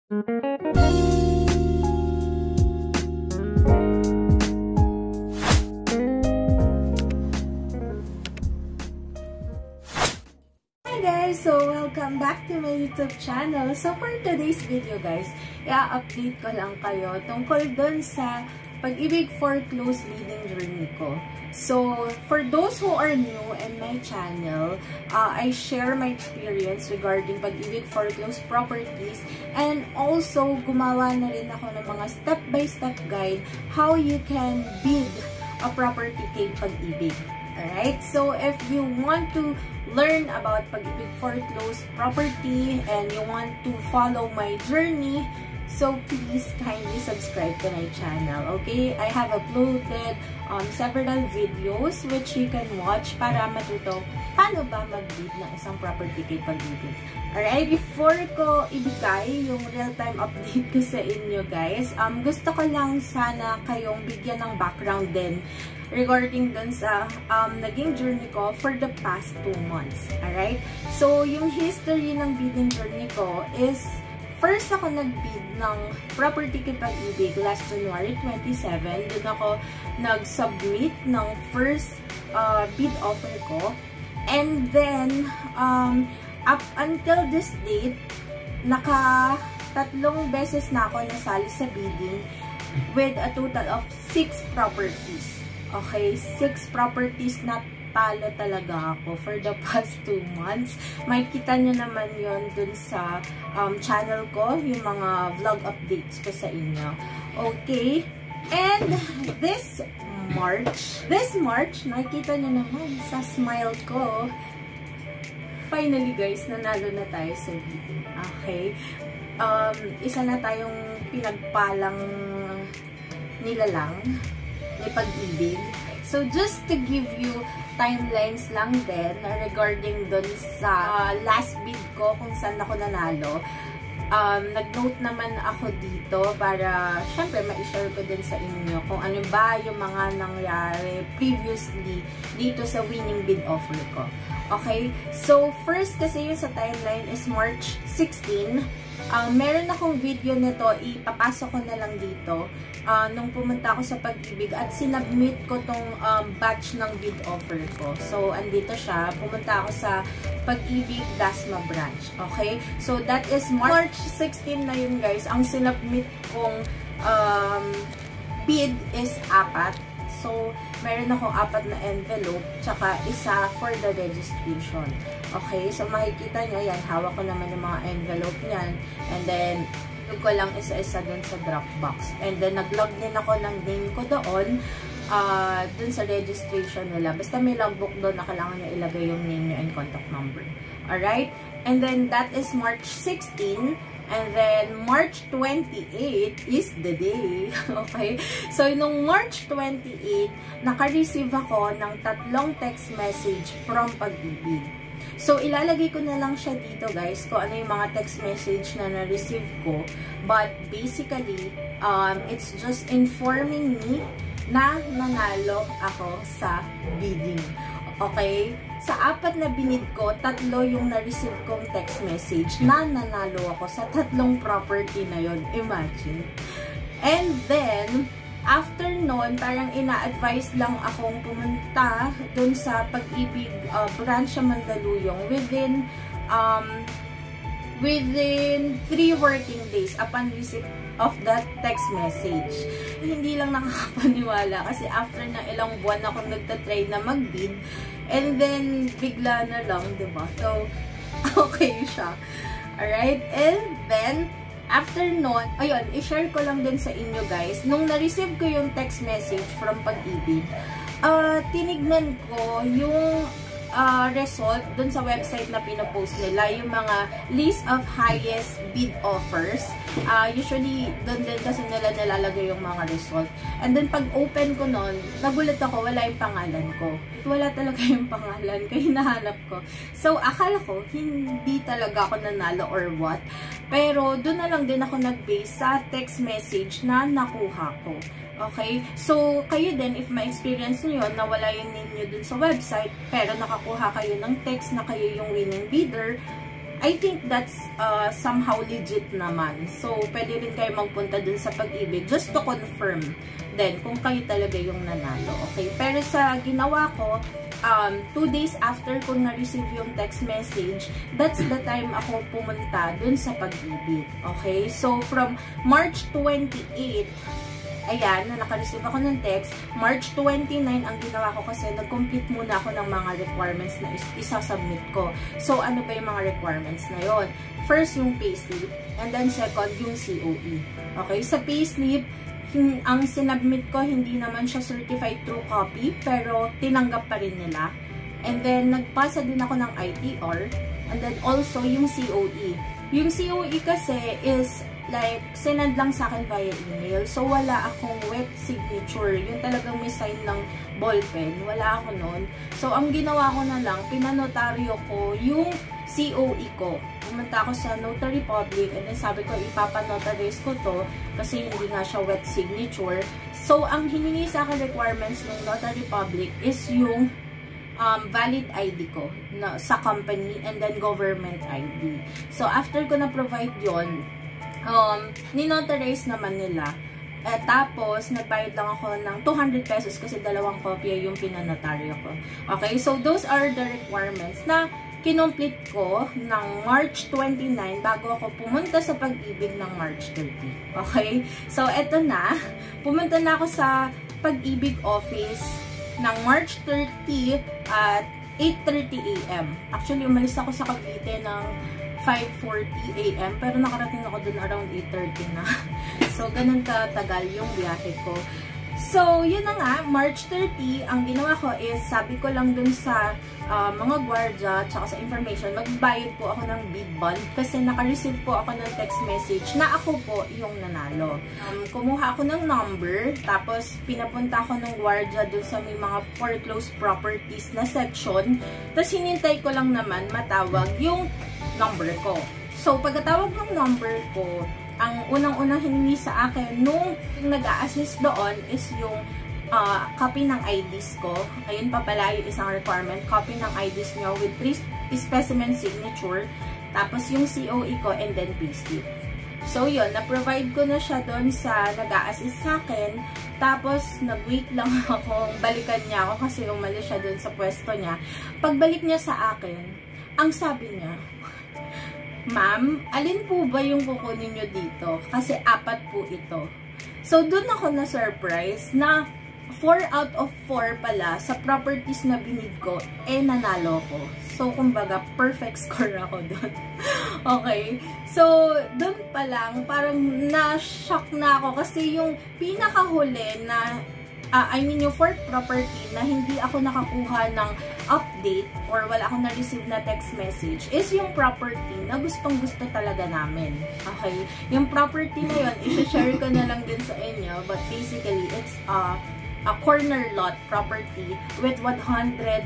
Guys, so welcome back to my YouTube channel. So for today's video guys, i-update ko lang kayo tungkol dun sa Pag-ibig for close bidding journey ko. So for those who are new in my channel, I share my experience regarding Pag-ibig for close properties, and also gumawa na rin ako ng mga step-by-step guide how you can bid a property kay Pag-ibig. Alright, so if you want to learn about Pag-ibig for close property and you want to follow my journey, so please kindly subscribe to my channel, okay? I have uploaded several videos which you can watch para matuto paano ba mag-bid ng isang property kay Pag-ibig. Alright, before ko ibigay yung real-time update ko sa inyo guys, gusto ko lang sana kayong bigyan ng background din regarding dun sa naging journey ko for the past 2 months. Alright? So, yung history ng bidding journey ko is, first ako nag-bid ng property kay Pag-ibig last January 27. Doon ako nag-submit ng first bid offer ko. And then, up until this date, naka-3 beses na ako nasali sa bidding with a total of 6 properties. Okay, 6 properties na talo talaga ako for the past 2 months. Makikita nyo naman yon dun sa channel ko, yung mga vlog updates ko sa inyo. Okay, and this March, nakikita nyo naman sa smile ko, finally guys, nanalo na tayo sa bidding. Okay, isa na tayong pinagpalang nilalang ni Pag-ibig. So, just to give you timelines lang din regarding dun sa last bid ko kung saan ako nanalo. Nag-note naman ako dito para, syempre, ma-share ko din sa inyo kung ano ba yung mga nangyari previously dito sa winning bid offer ko. Okay? So, first kasi yung sa timeline is March 16. Meron akong video nito, ipapasok ko na lang dito nung pumunta ako sa Pag-ibig at sinubmit ko tong batch ng bid offer ko. So, andito siya. Pumunta ako sa Pag-ibig Dasma branch. Okay? So, that is March 16 na yun guys. Ang sinubmit kong bid is 4. So, meron akong 4 na envelope, tsaka isa for the registration. Okay, so makikita nyo, yan, hawak ko naman yung mga envelope niyan. And then, ko lang isa-isa dun sa Dropbox. And then, nag-log din ako ng name ko doon, dun sa registration nila. Basta may logbook doon na kailangan nyo ilagay yung name nyo and contact number. Alright? And then, that is March 16. And then, March 28 is the day. Okay? So, nung March 28, naka-receive ako ng 3 text message from Pag-ibig. So, ilalagay ko na lang siya dito, guys, kung ano yung mga text message na na-receive ko. But, basically, it's just informing me na nanalo ako sa bidding. Okay? Sa 4 na binid ko, 3 yung na-receive kong text message na nanalo ako sa 3 property na yon. Imagine. And then, after nun, parang ina-advise lang akong pumunta dun sa Pag-ibig branch sa Mandaluyong within 3 working days upon receipt of that text message. Hindi lang nakakapaniwala kasi after na ilang buwan ako nagtatry na mag-bid, and then bigla na lang, diba? So, okay siya. Alright? And then, after nun, ayun, i-share ko lang din sa inyo guys, nung na-receive ko yung text message from Pag-ibig, tinignan ko yung result dun sa website na pinopost nila, yung mga list of highest bid offers. Usually, dun din kasi nila nilalagay yung mga result. And then, pag open ko nun, nagulat ako, wala yung pangalan ko. Wala talaga yung pangalan ko, hinahanap ko. So, akala ko, hindi talaga ako nanalo or what. Pero, dun na lang din ako nag-base sa text message na nakuha ko. Okay? So, kayo din, if ma-experience nyo yun, na wala yung name nyo dun sa website, pero nakakuha kayo ng text na kayo yung winning bidder, I think that's somehow legit naman. So, pwede rin kayo magpunta dun sa Pag-ibig just to confirm then kung kayo talaga yung nanalo. Okay? Pero sa ginawa ko, 2 days after ko na-receive yung text message, that's the time ako pumunta dun sa Pag-ibig. Okay? So, from March 28, ayan, na naka-receive ako ng text, March 29 ang ginawa ko kasi nag-complete muna ako ng mga requirements na isasubmit ko. So, ano ba yung mga requirements na yon? First, yung payslip, and then second, yung COE. Okay? Sa payslip, ang sinubmit ko, hindi naman siya certified true copy, pero tinanggap pa rin nila. And then, nagpasa din ako ng ITR, and then also yung COE. Yung COE kasi is like, sinend lang sa akin via email. So, wala akong wet signature. Yung talagang may sign ng ballpen. Wala ako nun. So, ang ginawa ko na lang, pinanotaryo ko yung COE ko. Pumunta ako sa Notary Public and then sabi ko, ipapanotarize ko to kasi hindi nga siya wet signature. So, ang hiningi sa akin requirements ng Notary Public is yung valid ID ko sa company and then government ID. So, after ko na-provide yon, ninotarize naman nila. Tapos, nagbayad lang ako ng 200 pesos kasi 2 kopya yung pinanotaryo ko. Okay, so those are the requirements na kinomplete ko ng March 29 bago ako pumunta sa Pag-ibig ng March 30. Okay, so eto na. Pumunta na ako sa Pag-ibig office ng March 30 at 8:30 AM. Actually, umalis ako sa Cavite ng 5:40 AM, pero nakarating ako dun around 8:30 na. So, ganun katagal yung biyahe ko. So, yun na nga, March 30, ang ginawa ko is, sabi ko lang dun sa mga gwardya, tsaka sa information, magbayad po ako ng bid bond kasi naka-receive po ako ng text message na ako po yung nanalo. Kumuha ako ng number, tapos pinapunta ako ng gwardya dun sa may mga foreclosed properties na section, tapos hinintay ko lang naman matawag yung number ko. So, pagkatawag ng number ko, ang unang-unang hiningi sa akin nung nag-a-assist doon is yung copy ng IDs ko. Ayun pa pala yung isang requirement, copy ng IDs nyo with 3 specimen signature, tapos yung COE ko, and then payslip. So, yun, na-provide ko na siya doon sa nag-a-assist sa akin. Tapos, nag-wait lang akong balikan niya ako kasi umalis siya doon sa pwesto niya. Pagbalik niya sa akin, ang sabi niya, "Ma'am, alin po ba yung kukunin nyo dito? Kasi 4 po ito." So, dun ako na-surprise na 4 out of 4 pala sa properties na binid ko, nanalo ko. So, kumbaga, perfect score ako dun. Okay? So, dun pa lang, parang na-shock na ako kasi yung pinakahuli na yung fourth property na hindi ako nakakuha ng update or wala akong na-receive na text message is yung property na gustong-gusto talaga namin. Okay? Yung property na yun, i-share ko na lang din sa inyo, but basically, it's a corner lot property with 121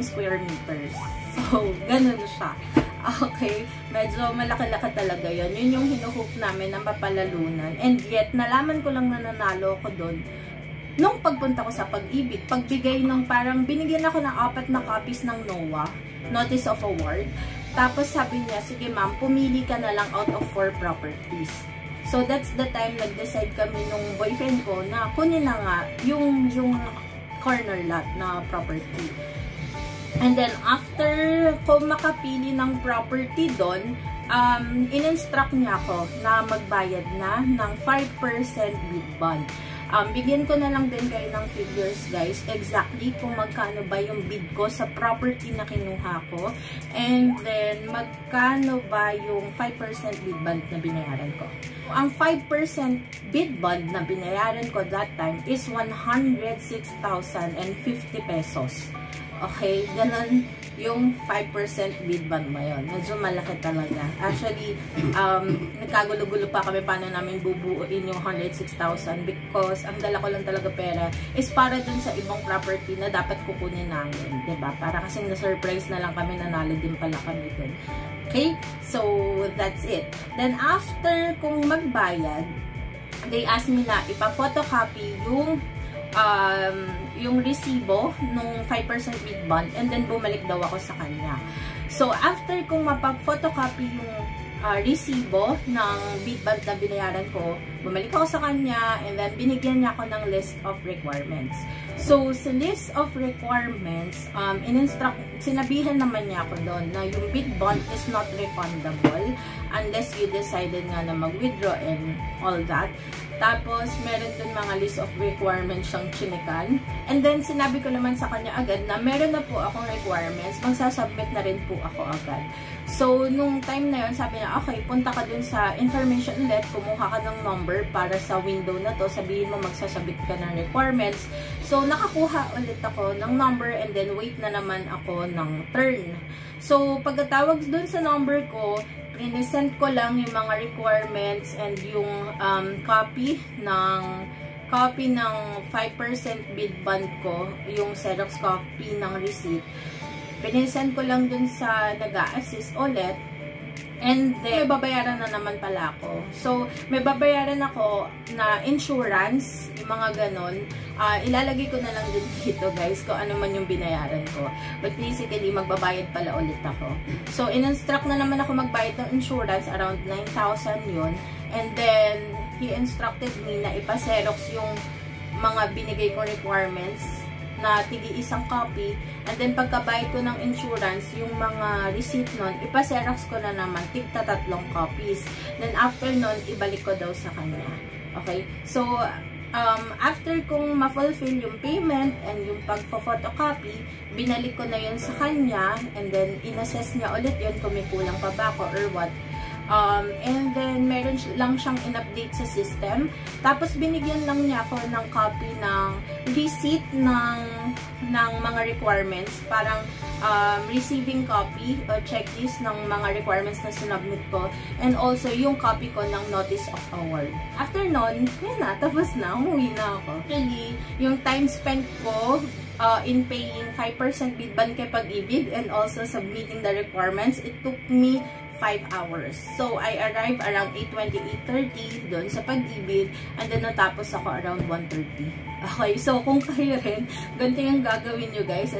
square meters. So, ganun siya. Okay, medyo malaki-laki talaga yun. Yun yung hinuhope namin na mapalalunan. And yet, nalaman ko lang na nanalo ko doon nung pagpunta ko sa Pag-ibig. Pagbigay ng parang, binigyan ako ng 4 na copies ng NOA, Notice of Award. Tapos sabi niya, sige ma'am, pumili ka na lang out of 4 properties. So, that's the time nag-decide kami nung boyfriend ko na kunin na nga yung corner lot na property. And then, after ko makapili ng property doon, in-instruct niya ako na magbayad na ng 5% bid bond. Bigyan ko na lang din kayo ng figures, guys, exactly kung magkano ba yung bid ko sa property na kinuha ko. And then, magkano ba yung 5% bid bond na binayaran ko. Ang 5% bid bond na binayaran ko that time is 106,050 pesos. Okay, ganun yung 5% bid bond mo yun. Medyo malaki talaga. Actually, nagkagulo-gulo pa kami paano namin bubuuin yung 106,000 because ang dala ko lang talaga pera is para dun sa ibang property na dapat kukunin namin. Diba? Para kasing na-surprise na lang kami, nanalo din pala kami dun. Okay? So, that's it. Then, after kung magbayad, they asked me na ipa-photocopy yung resibo nung 5% bid bond and then bumalik daw ako sa kanya. So, after kong mapag-photocopy yung resibo ng bid band na binayaran ko, bumalik ako sa kanya, and then binigyan niya ako ng list of requirements. So, sa list of requirements, sinabihan naman niya ako doon na yung bid bond is not refundable unless you decided nga na mag-withdraw and all that. Tapos, meron dun mga list of requirements siyang chinikan. And then, sinabi ko naman sa kanya agad na meron na po akong requirements, magsasubmit na rin po ako agad. So, nung time na yun, sabi niya, okay, punta ka dun sa information ulit, kumuha ka ng number para sa window na to, sabihin mo magsasubmit ka ng requirements. So, nakakuha ulit ako ng number and then wait na naman ako ng turn. So, pagkatawag dun sa number ko, inisend ko lang yung mga requirements and yung copy ng 5% bid bond ko, yung Xerox copy ng receipt. Pinisend ko lang dun sa nag-a-assist ulit. And then, may babayaran na naman pala ako. So, may babayaran ako na insurance, yung mga ganon. Ilalagay ko na lang din dito, guys, kung ano man yung binayaran ko. But basically, magbabayad pala ulit ako. So, in-instruct na naman ako magbayad ng insurance, around 9,000 yun. And then, he instructed me na ipa-Xerox yung mga binigay kong requirements na tigi-isang copy, and then pagkabayad ko ng insurance, yung mga receipt nun, ipa-Xerox ko na naman, tigta 3 copies. Then after nun, ibalik ko daw sa kanya. Okay? So, after kong ma-fulfill yung payment and yung pagpo-photocopy, binalik ko na yun sa kanya, and then in-assess niya ulit yun kung may kulang pa ba ako or what. And then, meron lang siyang in-update sa system. Tapos, binigyan lang niya ako ng copy ng receipt ng mga requirements. Parang receiving copy o checklist ng mga requirements na sinubmit ko. And also, yung copy ko ng notice of award. After nun, yun na, tapos na, umuwi na ako. Actually, yung time spent ko in paying 5% bid bond kay Pag-ibig and also submitting the requirements, it took me 5 hours. So, I arrived around 8:20, 8:30 doon sa Pag-ibig, and then natapos ako around 1:30. Okay, so kung kayo rin, ganito yung gagawin nyo, guys.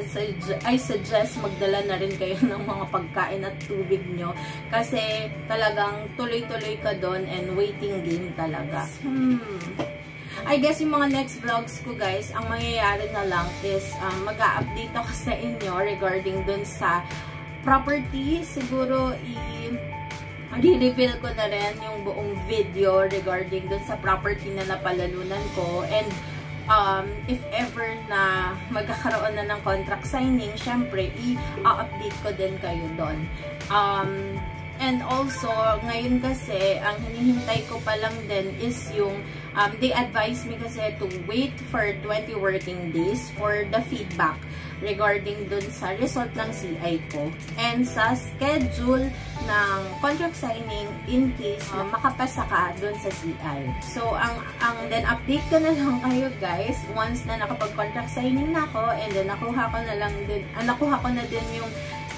I suggest magdala na rin kayo ng mga pagkain at tubig nyo kasi talagang tuloy-tuloy ka doon and waiting game talaga. I guess yung mga next vlogs ko, guys, ang mangyayari na lang is mag-a-update ako sa inyo regarding doon sa property. Siguro i-reveal ko na rin yung buong video regarding dun sa property na napalalunan ko, and if ever na magkakaroon na ng contract signing, syempre i-update ko din kayo doon. And also, ngayon kasi, ang hinihintay ko pa lang din is yung, they advise me kasi to wait for 20 working days for the feedback regarding dun sa result ng CI ko and sa schedule ng contract signing in case na makapasa ka dun sa CI. So, then update ko na lang kayo, guys, once na nakapag-contract signing na ako, and then nakuha ko na din yung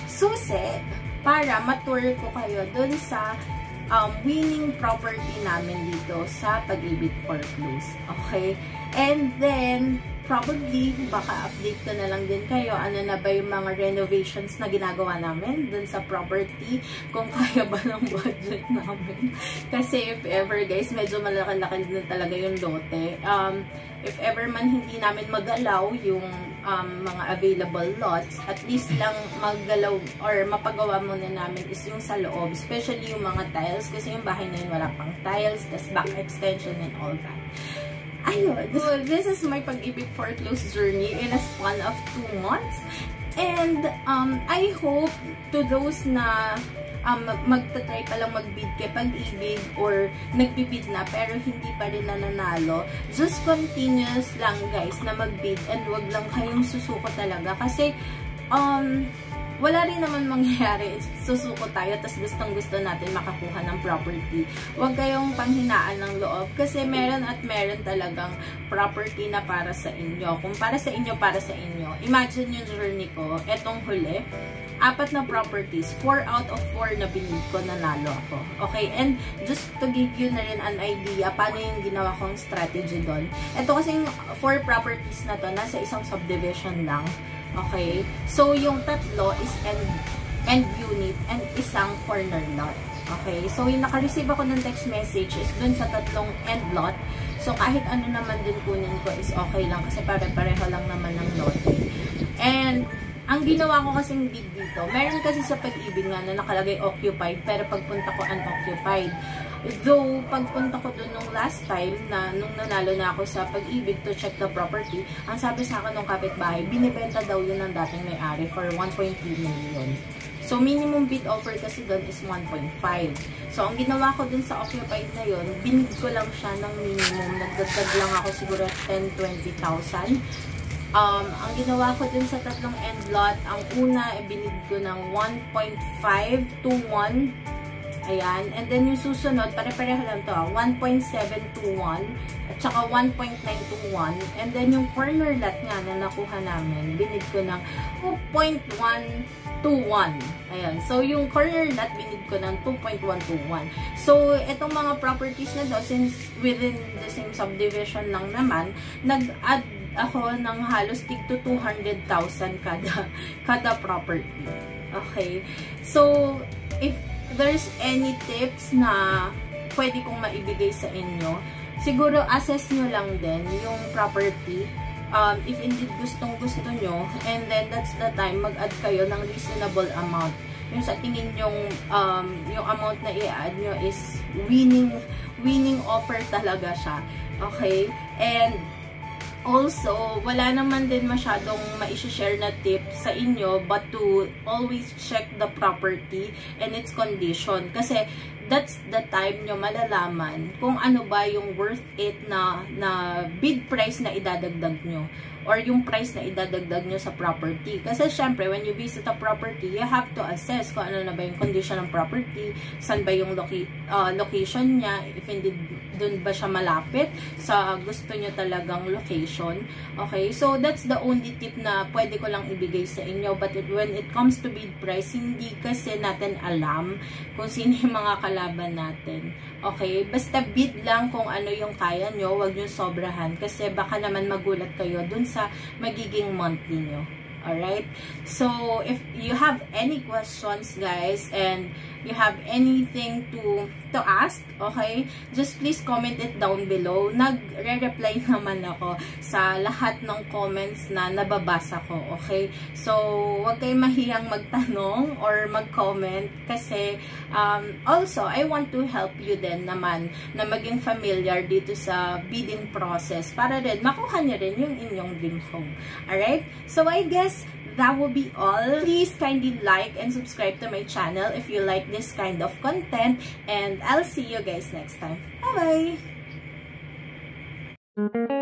susi para ma-tour ko kayo dun sa winning property namin dito sa Pag-ibig Foreclose. Okay? And then, probably, baka update ko na lang din kayo ano na ba yung mga renovations na ginagawa namin dun sa property, kung kaya ba ng budget namin. Kasi if ever, guys, medyo malaki-laki na talaga yung lote. If ever man hindi namin magalaw yung mga available lots, at least lang maggalaw or mapagawa muna namin is yung sa loob, especially yung mga tiles, kasi yung bahay na yun wala pang tiles, tas back extension and all that. Ayun. So, this is my Pag-ibig Foreclose journey in a span of 2 months. And, I hope to those na magta-try pa lang mag-bid kay Pag-ibig or nagbibid na pero hindi pa rin nananalo, just continuous lang, guys, na mag-bid, and wag lang kayong susuko talaga kasi wala rin naman mangyayari. Susuko tayo tas gustong-gusto natin makakuha ng property. Huwag kayong panghinaan ng loob kasi meron at meron talagang property na para sa inyo. Kung para sa inyo, para sa inyo. Imagine yung journey ko, etong huli, 4 na properties, 4 out of 4 na binid ko, nanalo ako. Okay? And just to give you na rin an idea paano yung ginawa kong strategy doon. Ito kasing 4 properties na to, nasa isang subdivision lang. Okay? So, yung tatlo is and unit, and isang corner lot. Okay, so yung naka-receive ako ng text message is dun sa 3 end lot. So kahit ano naman dun kunin ko is okay lang kasi pare-pareho lang naman ng lote. And ang ginawa ko kasing bid dito, meron kasi sa Pag-ibig nga na nakalagay occupied, pero pagpunta ko unoccupied. Though, pagpunta ko dun nung last time, na nung nanalo na ako sa Pag-ibig to check the property, ang sabi sa akin ng kapitbahay, binibenta daw yun ng dating may-ari for 1.3 million. So, minimum bid offer kasi doon is 1.5. So, ang ginawa ko dun sa occupied na yun, binid ko lang siya ng minimum. Nagdagdag lang ako siguro 10-20,000. Ang ginawa ko dun sa 3 end lot, ang una, binid ko ng 1.5 to 1. Ayan. And then, yung susunod, pare-pareho lang to, 1.721 at saka 1.921. And then, yung corner lot nga na nakuha namin, binid ko ng 2.121. Ayan. So, yung corner lot, binid ko ng 2.121. So, itong mga properties na to, since within the same subdivision lang naman, nag-add ako ng halos tig to 200,000 kada property. Okay. So, if there's any tips na pwede kong maibigay sa inyo, siguro assess nyo lang din yung property. If indeed gustong-gusto nyo, and then that's the time mag-add kayo ng reasonable amount. Yung sa tingin yung amount na i-add nyo is winning offer talaga siya. Okay? And also, wala naman din masyadong ma-share na tip sa inyo but to always check the property and its condition. Kasi that's the time nyo malalaman kung ano ba yung worth it na bid price na idadagdag nyo or yung price na idadagdag nyo sa property. Kasi syempre, when you visit a property, you have to assess kung ano na ba yung condition ng property, saan ba yung location niya, if indeed dun ba siya malapit sa gusto nyo talagang location. Okay, so that's the only tip na pwede ko lang ibigay sa inyo. But when it comes to bid price, hindi kasi natin alam kung sino yung mga kalaban natin. Okay, basta bid lang kung ano yung kaya nyo, wag nyo sobrahan kasi baka naman magulat kayo dun sa magiging monthly nyo. Alright? So, if you have any questions, guys, and you have anything to ask, okay, just please comment it down below. Nagre-reply naman ako sa lahat ng comments na nababasa ko, okay? So, wag kayong mahiyang magtanong or mag-comment kasi also, I want to help you din naman na maging familiar dito sa bidding process para rin makuha niyo rin yung inyong dream home. Alright? So, I guess that will be all. Please kindly like and subscribe to my channel if you like this kind of content, and I'll see you guys next time. Bye bye.